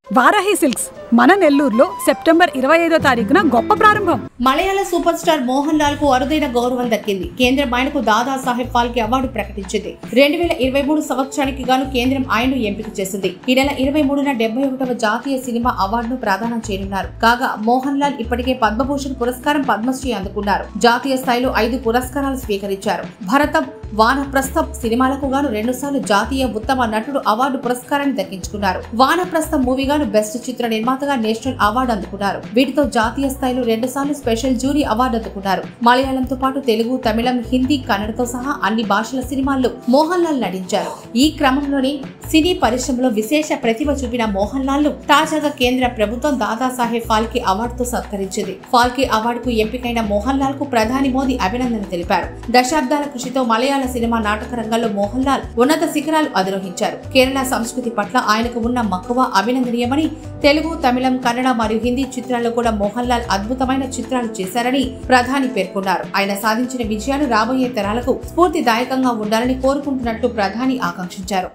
Varahi silks మన నెల్లూరులో September 25వ తారీఖున గొప్ప ప్రారంభం. మలయాళ సూపర్ స్టార్ మోహన్ లాల్ కు అరుదైన గౌరవం దక్కింది. కేంద్రం ఆయనకు దాదా సాహెబ్ ఫాల్కే అవార్డు ప్రకటించింది. 2023 సంవత్సరానికి గాను కేంద్రం ఆయన్ను ఎంపిక చేసింది. ఈ నెల 23న 71వ జాతీయ సినిమా అవార్డును ప్రదానం చేయనున్నారు. కాగా మోహన్ లాల్ ఇప్పటికే పద్మభూషణ్ పురస్కారం, పద్మశ్రీ అందుకున్నారు. జాతీయ స్థాయిలో 5 పురస్కారాలు స్వీకరించారు. భరతం, వానప్రస్థం సినిమాలకు గాను 2 సార్లు జాతీయ ఉత్తమ నటుడు అవార్డు పురస్కారాన్ని దక్కించుకున్నారు. వానప్రస్థం మూవీ గాను బెస్ట్ చిత్ర నిర్మాతగా నేషనల్ అవార్డు అందుకున్నారు. వీటితో జాతీయ స్థాయిలో 2 సార్లు స్పెషల్ జ్యూరీ అవార్డు అందుకున్నారు. మలయాళంతో పాటు తెలుగు, తమిళం, హిందీ, కన్నడతో సహా అన్ని భాషల సినిమాల్లో మోహన్ లాల్ నటించారు. ఈ క్రమంలోనే సినీ పరిశ్రమలో విశేష ప్రతిభ చూపిన మోహన్ లాల్ ను తాజాగా కేంద్ర ప్రభుత్వం దాదాసాహెబ్ ఫాల్కే అవార్డుతో సత్కరించింది. ఫాల్కే అవార్డుకు ఎంపికైన మోహన్ లాల్ కు ప్రధాని మోదీ అభినందనలు తెలిపారు. దశాబ్దాల కృషితో మలయాళ సినిమా నాటక రంగంలో మోహన్ లాల్ ఉన్నత శిఖరాలు అధిరోహించారు. కేరళ సంస్కృతి పట్ల ఆయనకు ఉన్న మక్కువ అభినందనీయమని, తెలుగు, తమిళం, కన్నడ మరియు హిందీ చిత్రాల్లో కూడా మోహన్ లాల్ అద్భుతమైన చిత్రాలు చేశారని ప్రధాని పేర్కొన్నారు. ఆయన సాధించిన విజయాలు రాబోయే తరాలకు స్ఫూర్తిదాయకంగా ఉండాలని కోరుకుంటున్నట్లు ప్రధాని ఆకాంక్షించారు.